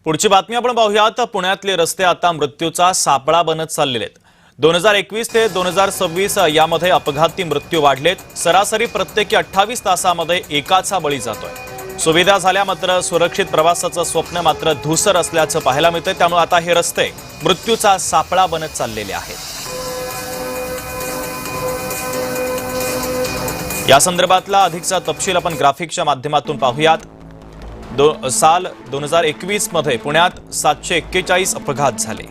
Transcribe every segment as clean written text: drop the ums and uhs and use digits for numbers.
पुढची बातमी आपण पाहूयात। पुण्यातले रस्ते आता मृत्यूचा सापळा बनत चाललेले आहेत। 2021 ते 2026 यामध्ये अपघाती मृत्यू वाढलेत। सरासरी प्रत्येकी 28 तासामध्ये एकाचा बळी जातोय। सुविधा झाल्या मात्र सुरक्षित प्रवासाचं स्वप्न मात्र धूसर असल्याचं पाहायला मिळतंय। त्यामुळे आता हे रस्ते मृत्यूचा सापळा बनत चाललेले आहेत। या संदर्भातला अधिकचा तपशील आपण ग्राफिक्सच्या माध्यमातून पाहूयात। साल 2021 मध्ये पुण्यात 741 अपघात झाले।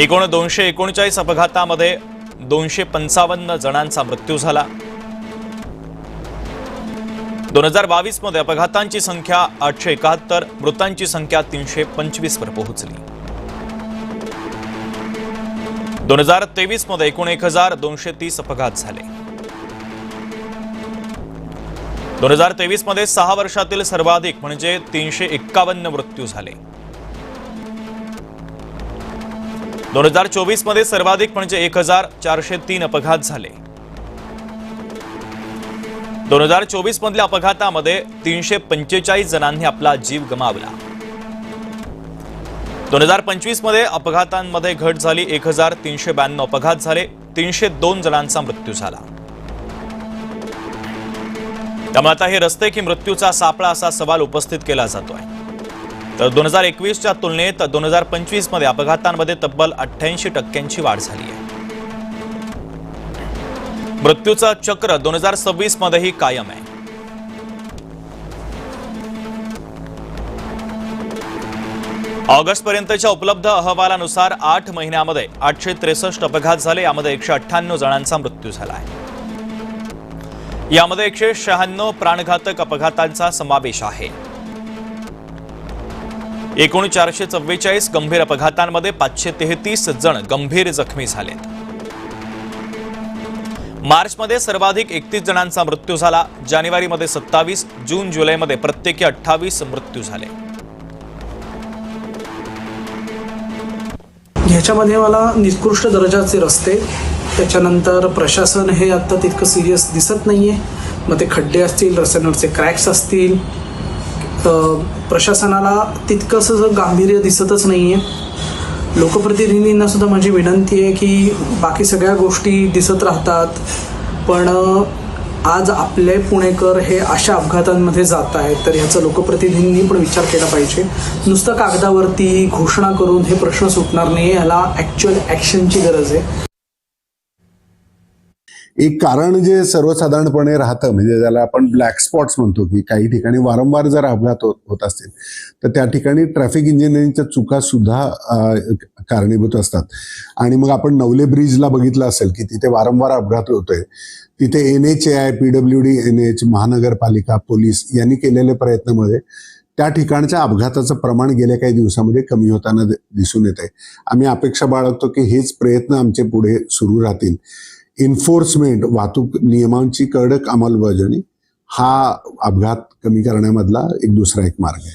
एकूण 239 अपघातामध्ये 255 जणांचा मृत्यू झाला। 2022 मध्ये अपघातांची संख्या 871, मृतांची संख्या 325 वर पोहोचली। 2023 मध्ये एकूण 1230 अपघात झाले। 2023 मध्ये 6 वर्षातील सर्वाधिक म्हणजे 351 मृत्यू झाले। 2024 मध्ये सर्वाधिक म्हणजे 1403 अपघात झाले। 2024 मधल्या अपघातामध्ये 345 जणांनी आपला जीव गमावला। 2025 मध्ये अपघातांमध्ये घट झाली। 1392 अपघात झाले। 302 जणांचा मृत्यू झाला। त्यामुळे आता हे रस्ते की मृत्यूचा सापळा असा सवाल उपस्थित केला जातोय। तर 2021च्या तुलनेत 2025 मध्ये अपघातांमध्ये तब्बल 88% वाढ झाली आहे। मृत्यूचं चक्र 2026 मध्येही कायम आहे। ऑगस्ट पर्यंतच्या उपलब्ध अहवालानुसार 8 महिन्यामध्ये 863 अपघात झाले। यामध्ये 198 जणांचा मृत्यू झाला आहे। यामध्ये 196 प्राणघातक अपघातांचा समावेश आहे। एकूण 444 गंभीर अपघातांमध्ये 533 जण गंभीर जखमी झालेत। मार्चमध्ये सर्वाधिक 31 जणांचा मृत्यू झाला। जानेवारीमध्ये 27, जून जुलैमध्ये प्रत्येकी 28 मृत्यू झाले। ह्याच्यामध्ये मला निकृष्ट दर्जाचे रस्ते, त्याच्यानंतर प्रशासन हे आता तितकं सिरियस दिसत नाहीये। मग ते खड्डे असतील, रस्त्यांवरचे क्रॅक्स असतील, प्रशासनाला तितकंसं गांभीर्य दिसतच नाहीये। लोकप्रतिनिधींना सुद्धा माझी विनंती आहे की बाकी सगळ्या गोष्टी दिसत राहतात, पण आज आपले पुणेकर हे अशा अपघातांमध्ये जात आहेत, तर ह्याचा लोकप्रतिनिधींनी पण विचार केला पाहिजे। नुसतं कागदावरती घोषणा करून हे प्रश्न सुटणार नाही, ह्याला ॲक्च्युअल ॲक्शनची गरज आहे। एक कारण जे सर्वसाधारणपणे राहतं म्हणजे ज्याला आपण ब्लॅक स्पॉट्स म्हणतो, की काही ठिकाणी वारंवार जर अपघात होत असतील तर त्या ठिकाणी ट्रॅफिक इंजिनिअरिंगच्या चुका सुद्धा कारणीभूत असतात। आणि मग आपण नवले ब्रिजला बघितलं असेल की तिथे वारंवार अपघात होतोय। तिथे NHAI, PWD, NH, महानगरपालिका, पोलीस यांनी केलेल्या प्रयत्नामध्ये त्या ठिकाणच्या अपघाताचं प्रमाण गेल्या काही दिवसामध्ये कमी होताना दिसून येत आहे। आम्ही अपेक्षा बाळगतो की हेच प्रयत्न आमचे पुढे सुरू राहतील। एन्फोर्समेंट, वाहतूक नियमांची कडक अंमलबजावणी हा अपघात कमी करण्यामधला एक दुसरा मार्ग आहे।